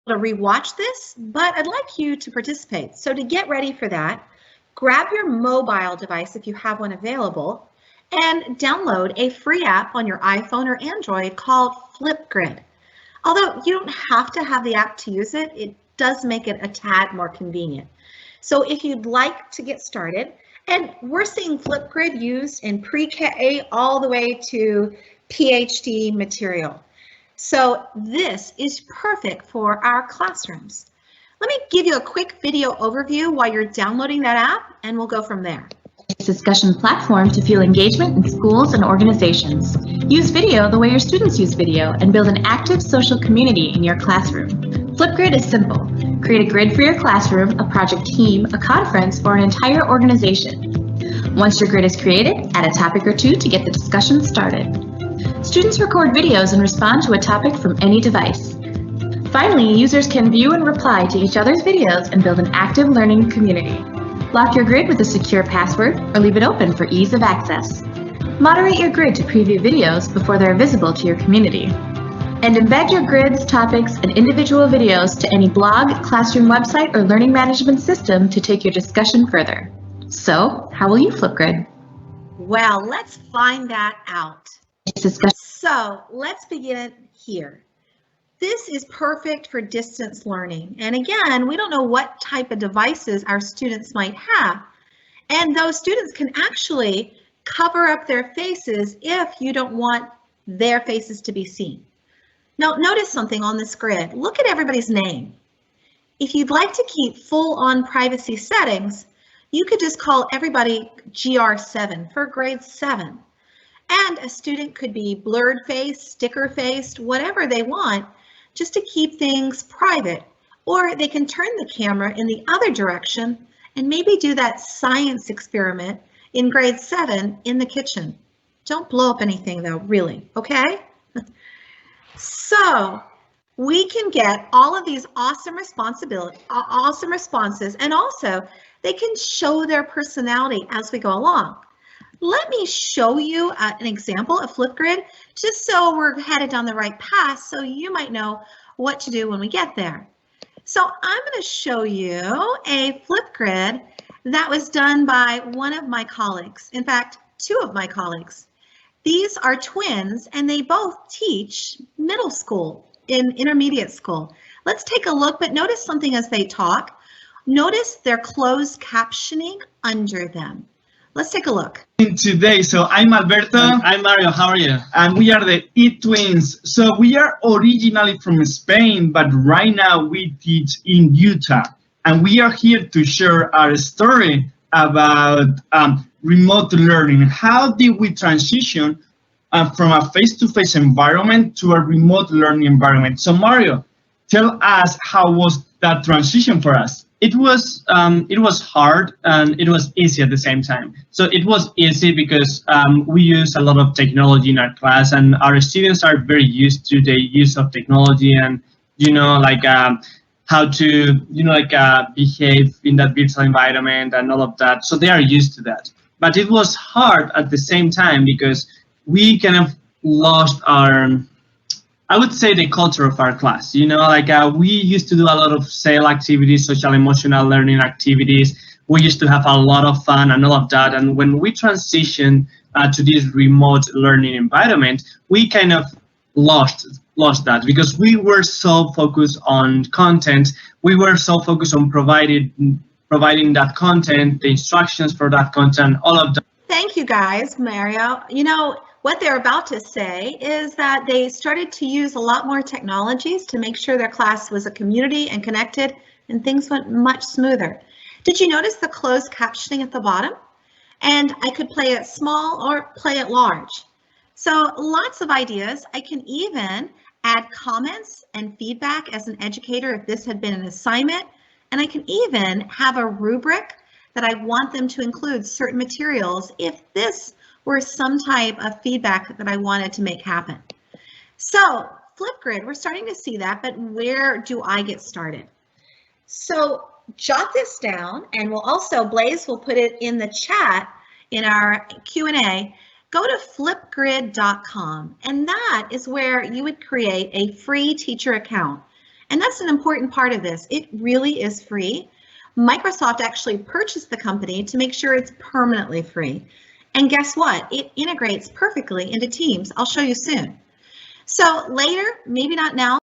to rewatch this, but I'd like you to participate. So to get ready for that, grab your mobile device if you have one available and download a free app on your iPhone or Android called FlipGrid. Although you don't have to have the app to use it, it does make it a tad more convenient. So if you'd like to get started, and we're seeing FlipGrid used in pre-K all the way to PhD material. So this is perfect for our classrooms. Let me give you a quick video overview while you're downloading that app, and we'll go from there. Discussion platform to fuel engagement in schools and organizations. Use video the way your students use video and build an active social community in your classroom. FlipGrid is simple. Create a grid for your classroom, a project team, a conference, or an entire organization. Once your grid is created, add a topic or two to get the discussion started. Students record videos and respond to a topic from any device. Finally, users can view and reply to each other's videos and build an active learning community. Lock your grid with a secure password or leave it open for ease of access. Moderate your grid to preview videos before they're visible to your community. And embed your grids, topics, and individual videos to any blog, classroom website, or learning management system to take your discussion further. So, how will you FlipGrid? Well, let's find that out. So, let's begin here. This is perfect for distance learning. And again, we don't know what type of devices our students might have. And those students can actually cover up their faces if you don't want their faces to be seen. Now, notice something on this grid. Look at everybody's name. If you'd like to keep full-on privacy settings, you could just call everybody GR7 for grade 7. And a student could be blurred faced, sticker faced, whatever they want, just to keep things private. Or they can turn the camera in the other direction and maybe do that science experiment in grade 7 in the kitchen. Don't blow up anything though, really, okay? So we can get all of these awesome responses, and also they can show their personality as we go along. Let me show you an example of FlipGrid, just so we're headed down the right path, so you might know what to do when we get there. So I'm going to show you a FlipGrid that was done by one of my colleagues, in fact, 2 of my colleagues. These are twins, and they both teach middle school in intermediate school. Let's take a look, but notice something as they talk. Notice their closed captioning under them. Let's take a look. Today, so I'm Alberto. I'm Mario, how are you? And we are the twins. So we are originally from Spain, but right now we teach in Utah. And we are here to share our story about remote learning. How did we transition from a face-to-face environment to a remote learning environment? So Mario, tell us, how was that transition for us? It was hard and it was easy at the same time. So it was easy because we use a lot of technology in our class, and our students are very used to the use of technology and, how to, behave in that virtual environment and all of that. So they are used to that. But it was hard at the same time because we kind of lost our, I would say, the culture of our class. We used to do a lot of SAIL activities, social emotional learning activities. We used to have a lot of fun and all of that. And when we transitioned to this remote learning environment, we kind of lost that because we were so focused on content. We were so focused on providing that content, the instructions for that content, all of that. Thank you guys, Mario. What they're about to say is that they started to use a lot more technologies to make sure their class was a community and connected, and things went much smoother. Did you notice the closed captioning at the bottom? And I could play it small or play it large. So lots of ideas. I can even add comments and feedback as an educator if this had been an assignment. And I can even have a rubric that I want them to include certain materials if this were some type of feedback that I wanted to make happen. So FlipGrid, we're starting to see that, but where do I get started? So jot this down, and Blaze will put it in the chat in our Q&A. Go to flipgrid.com, and that is where you would create a free teacher account. And that's an important part of this. It really is free. Microsoft actually purchased the company to make sure it's permanently free. And guess what? It integrates perfectly into Teams. I'll show you soon. So later, maybe not now,